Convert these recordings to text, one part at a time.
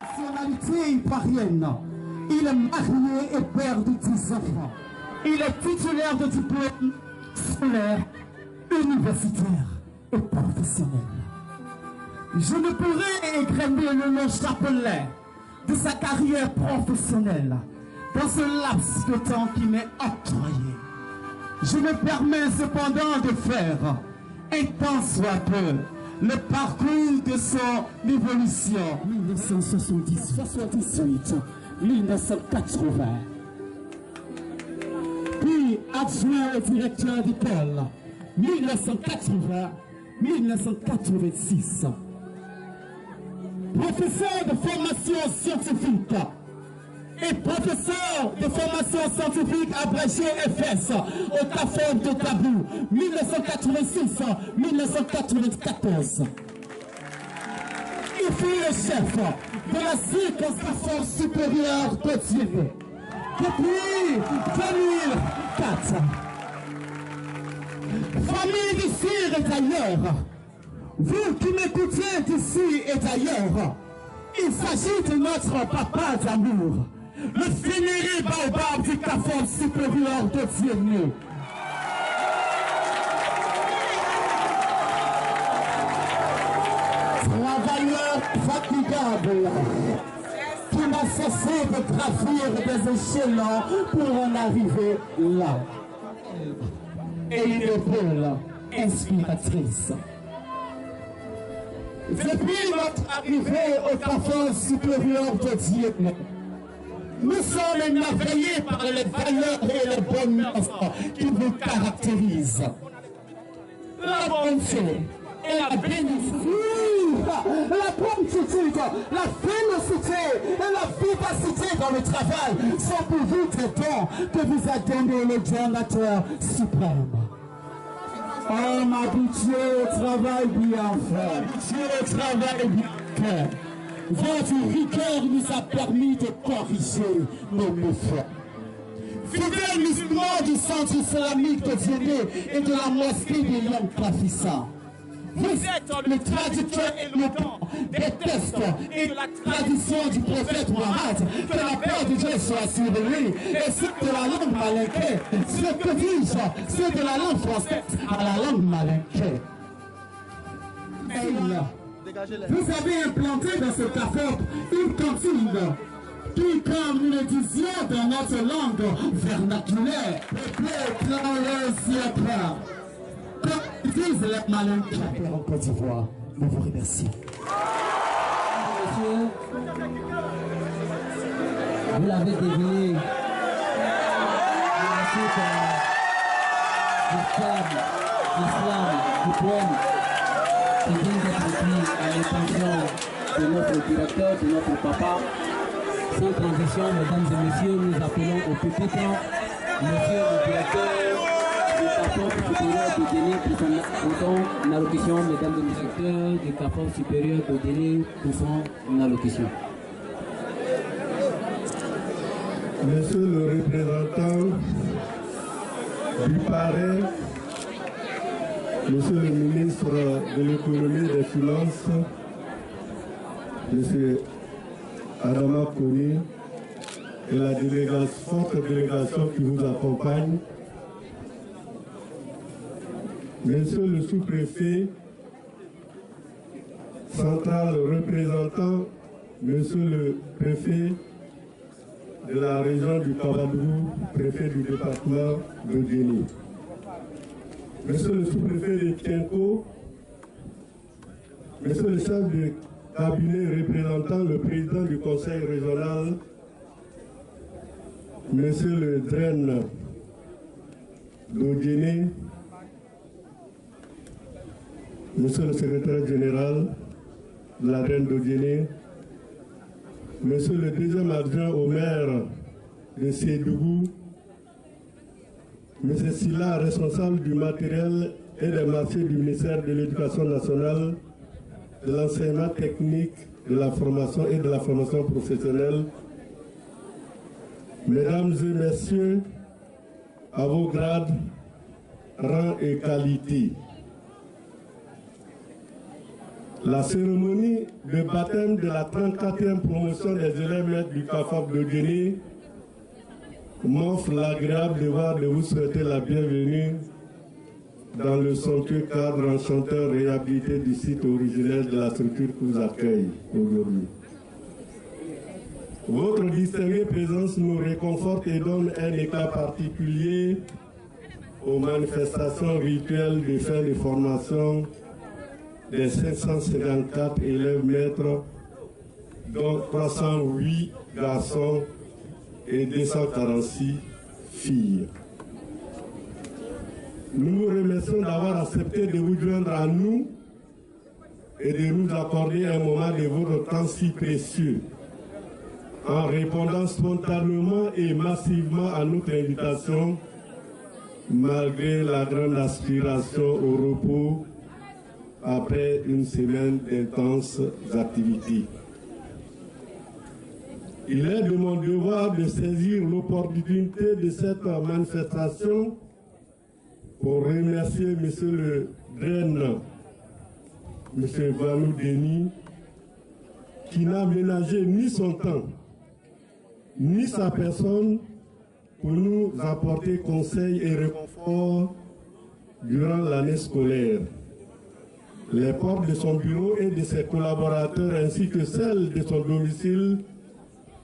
Nationalité ivoirienne. Il est marié et père de 10 enfants. Il est titulaire de diplômes scolaires, universitaires et professionnels. Je ne pourrais égrener le long chapelet de sa carrière professionnelle dans ce laps de temps qui m'est octroyé. Je me permets cependant de faire, un tant soit peu, le parcours de son évolution. 1978, 1980. Puis adjoint au directeur d'école, 1980, 1986. Professeur de formation scientifique et professeur de formation scientifique abrégé FS au CAFOR de Tabou, 1986-1994. Il fut le chef de la circonscription supérieure de Thiévé depuis 2004. Famille d'ici et d'ailleurs, vous qui m'écoutez d'ici et d'ailleurs, il s'agit de notre papa d'amour, le vénéré baobab du CAFOR supérieur de Thiévé. Travailleur fatigable, qui n'a cessé de gravir des échelons pour en arriver là. Et une épaule inspiratrice. Depuis notre arrivée au CAFOR supérieur de Thiévé, nous sommes émerveillés par les valeurs et les bonnes mœurs qui vous caractérisent. La bonté et la bénédiction, la promptitude, la félocité et la vivacité dans le travail sont pour vous des dons que vous a donné le donateur suprême. Oh, m'habituer au travail bien fait. M'habituer au travail bien fait. Votre rigueur nous a permis de corriger nos méfaits. Fidèle musulman du centre islamique de Thiévé et de la mosquée des Young Kafissa. Vous êtes le traducteur éloquent des textes et de la tradition du prophète Mohammed. Que la paix de Dieu soit sur lui. Et ceux de la langue malinquée, ceux que dis-je, ceux de la langue française à la langue malinquée. Vous avez implanté dans ce CAFOR une cantine qui, comme nous le disions dans notre langue vernaculaire, peuplée dans le siècle. Comme disent les malinqués en Côte d'Ivoire, nous vous remercions. Monsieur, vous l'avez deviné. L'islam, diplôme, qui vient d'être pris à l'intention de notre directeur, de notre papa. Sans transition, mesdames et messieurs, nous appelons au pupitre monsieur le directeur du CAFOR supérieur de Guinée pour son allocution, mesdames et messieurs, du CAFOR supérieur de Guinée pour son allocution. Monsieur le représentant du parrain, Monsieur le ministre de l'économie et des finances, Monsieur Adama Koni et la forte délégation qui vous accompagne, Monsieur le sous-préfet, central représentant, Monsieur le préfet de la région du Kabadougou, préfet du département de Guinée, Monsieur le sous-préfet de Tienko, Monsieur le chef de cabinet représentant le président du conseil régional, Monsieur le Dren de Guinée, Monsieur le secrétaire général de la Reine de Guinée, Monsieur le deuxième adjoint au maire de Sédougou, Monsieur Silla, responsable du matériel et des marchés du ministère de l'Éducation nationale, de l'enseignement technique, de la formation et de la formation professionnelle, Mesdames et Messieurs, à vos grades, rangs et qualités. La cérémonie de baptême de la 34e promotion des élèves maîtres du CAFOP de Guinée m'offre l'agréable devoir de vous souhaiter la bienvenue dans le somptueux cadre enchanteur réhabilité du site originel de la structure qui vous accueille aujourd'hui. Votre distinguée présence nous réconforte et donne un éclat particulier aux manifestations rituelles de fin de formation des 554 élèves maîtres, dont 308 garçons et 246 filles. Nous vous remercions d'avoir accepté de vous joindre à nous et de nous accorder un moment de votre temps si précieux en répondant spontanément et massivement à notre invitation malgré la grande aspiration au repos après une semaine d'intenses activités. Il est de mon devoir de saisir l'opportunité de cette manifestation pour remercier M. le Draine, M. Vanou Denis, qui n'a ménagé ni son temps, ni sa personne pour nous apporter conseils et réconfort durant l'année scolaire. Les portes de son bureau et de ses collaborateurs ainsi que celles de son domicile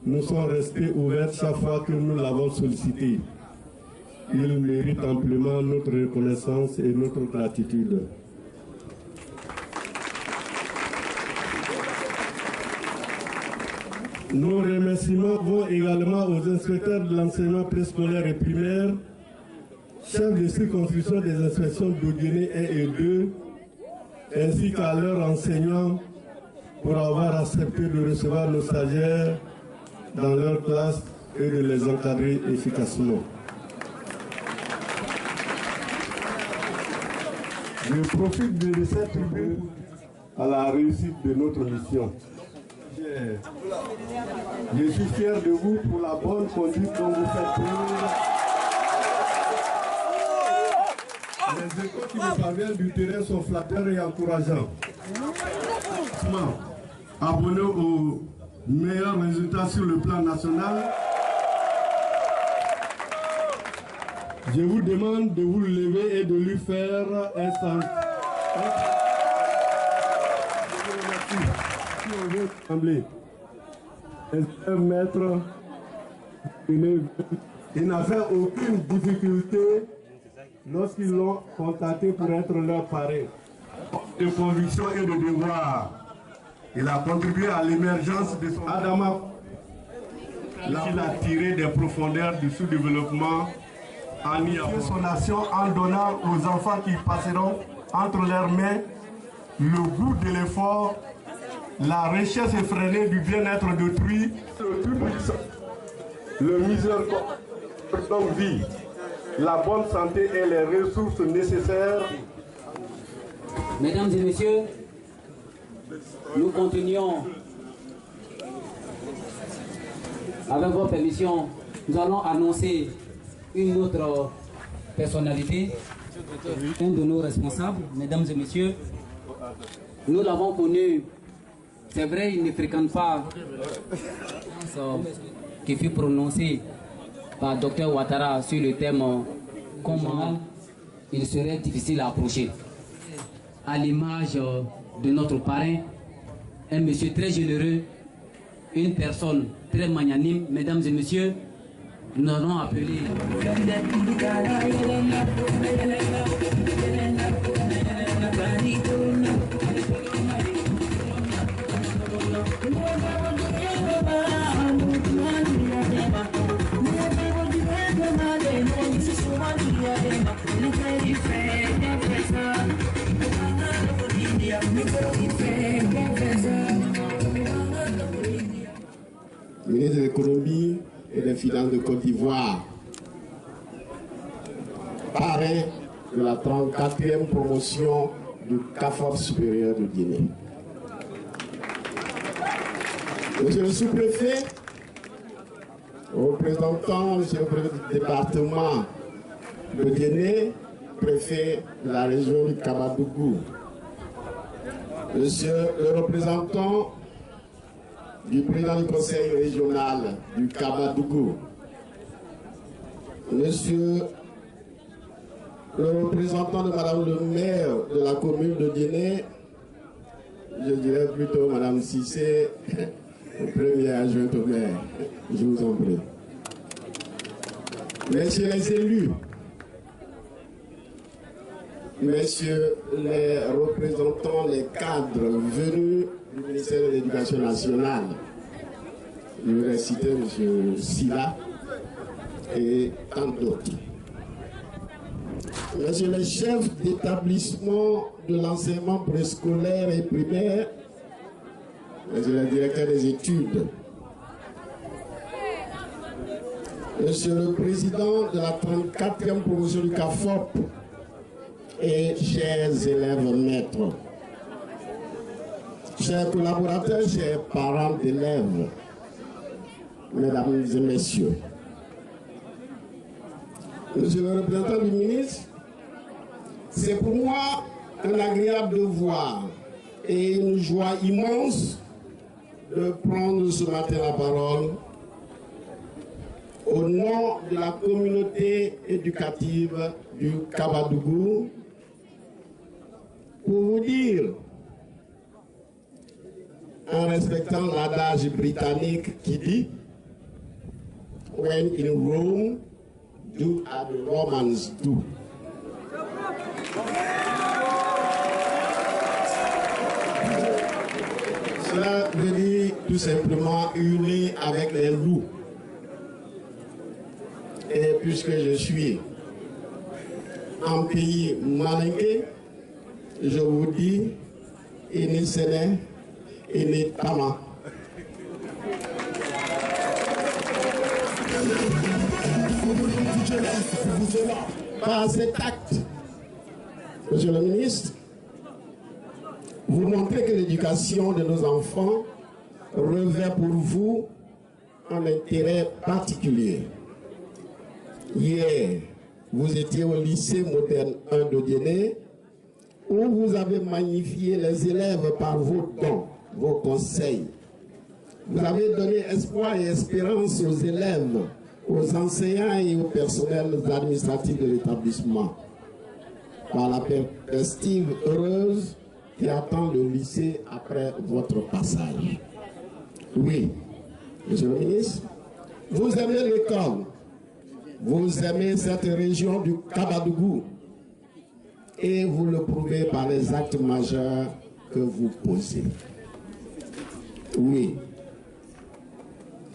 nous sont restées ouvertes chaque fois que nous l'avons sollicité. Il mérite amplement notre reconnaissance et notre gratitude. Nos remerciements vont également aux inspecteurs de l'enseignement préscolaire et primaire, chefs de circonscription des inspections de Guinée 1 et 2, ainsi qu'à leurs enseignants pour avoir accepté de recevoir nos stagiaires dans leur classe et de les encadrer efficacement. Je profite de cette tribune à la réussite de notre mission. Je suis fier de vous pour la bonne conduite dont vous faites preuve. Les échos qui nous parviennent du terrain sont flatteurs et encourageants. Abonnez aux meilleurs résultats sur le plan national. Je vous demande de vous lever et de lui faire un sens. Un maître, il n'a fait aucune difficulté lorsqu'ils l'ont contacté pour être leur parrain. De conviction et de devoir, il a contribué à l'émergence de son Adama. Là, il a tiré des profondeurs du sous-développement en y appuyant son nation en donnant aux enfants qui passeront entre leurs mains le goût de l'effort, la recherche effrénée du bien-être d'autrui, le miséricorde vie, la bonne santé et les ressources nécessaires. Mesdames et messieurs, nous continuons. Avec votre permission, nous allons annoncer une autre personnalité, un de nos responsables. Mesdames et messieurs, nous l'avons connu. C'est vrai, il ne fréquente pas qui fut prononcé par Dr Ouattara sur le thème comment il serait difficile à approcher. À l'image de notre parrain, un monsieur très généreux, une personne très magnanime. Mesdames et messieurs, nous allons appeler ministre de l'économie et des finances de Côte d'Ivoire, parrain de la 34e promotion du CAFOP supérieur de Guinée. Monsieur le sous-préfet, représentant monsieur le préfet du département de Guinée, préfet de la région du Kabadougou, Monsieur le représentant du président du conseil régional du Kabadougou, Monsieur le représentant de Madame le maire de la commune de Guinée, je dirais plutôt Madame Cissé, première adjointe au maire, je vous en prie. Messieurs les élus, Messieurs les représentants, les cadres venus du ministère de l'Éducation nationale, je voudrais citer M. Silla et tant d'autres. Messieurs les chefs d'établissement de l'enseignement préscolaire et primaire, Monsieur le directeur des études, Monsieur le président de la 34e promotion du CAFOP et chers élèves maîtres, chers collaborateurs, chers parents d'élèves, mesdames et messieurs, Monsieur le représentant du ministre, c'est pour moi un agréable devoir et une joie immense de prendre ce matin la parole au nom de la communauté éducative du Kabadougou pour vous dire, en respectant l'adage britannique qui dit « When in Rome, do as the Romans do ». Cela veut dire tout simplement unis avec les loups. Et puisque je suis en pays malingué, je vous dis, ini sene, ini tama. Par cet acte, Monsieur le ministre, vous montrez que l'éducation de nos enfants revêt pour vous un intérêt particulier. Hier, vous étiez au lycée moderne 1 de Guinée, où vous avez magnifié les élèves par vos dons, vos conseils. Vous avez donné espoir et espérance aux élèves, aux enseignants et au personnel administratif de l'établissement, par la perspective heureuse qui attend le lycée après votre passage. Oui, Monsieur le ministre, vous aimez l'école, vous aimez cette région du Kabadougou et vous le prouvez par les actes majeurs que vous posez. Oui,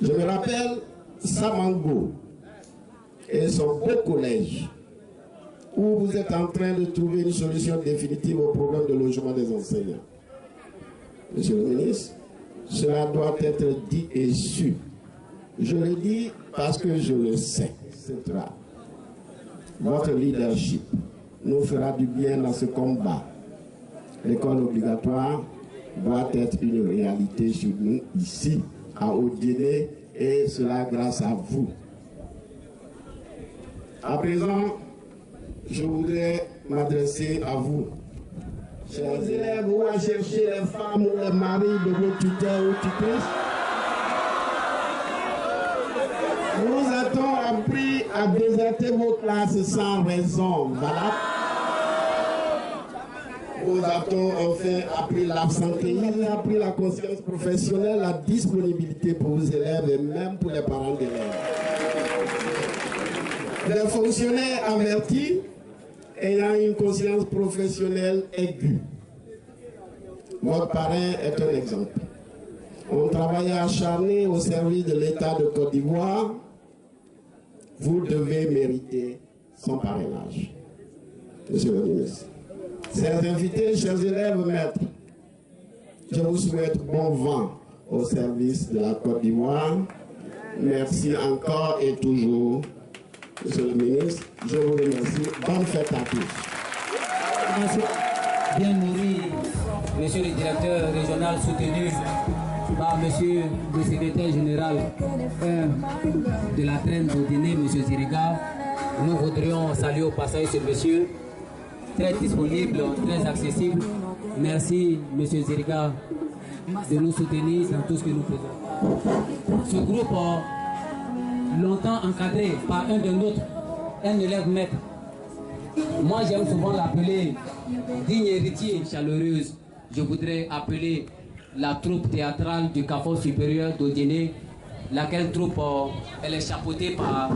je me rappelle Samango et son beau collège où vous êtes en train de trouver une solution définitive au problème de logement des enseignants. Monsieur le ministre, cela doit être dit et su. Je le dis parce que je le sais. Votre leadership nous fera du bien dans ce combat. L'école obligatoire doit être une réalité chez nous ici, à Haut-Guinée, et cela grâce à vous. À présent, je voudrais m'adresser à vous. Chers élèves, vous allez chercher les femmes ou les maris de vos tuteurs ou tutrices. Nous a-t-on appris à déserter vos classes sans raison valable? Nous a-t-on enfin appris l'absentéisme, appris la conscience professionnelle, la disponibilité pour vos élèves et même pour les parents d'élèves? Les fonctionnaires avertis ayant une conscience professionnelle aiguë. Votre parrain est un exemple. On travaille acharné au service de l'État de Côte d'Ivoire. Vous devez mériter son parrainage. Monsieur le ministre. Chers invités, chers élèves, maîtres, je vous souhaite bon vent au service de la Côte d'Ivoire. Merci encore et toujours. Monsieur le ministre, je vous remercie. Bonne fête à tous. Merci. Bien nourri, monsieur le directeur régional soutenu par monsieur le secrétaire général de la traîne de Guinée, monsieur Ziriga. Nous voudrions saluer au passage ce monsieur, très disponible, très accessible. Merci, M. Zirga, de nous soutenir dans tout ce que nous faisons. Ce groupe, longtemps encadré par un de nôtres, un élève maître. Moi, j'aime souvent l'appeler digne héritier chaleureuse. Je voudrais appeler la troupe théâtrale du Carrefour supérieur d'Odiéné, laquelle troupe, elle est chapeautée par...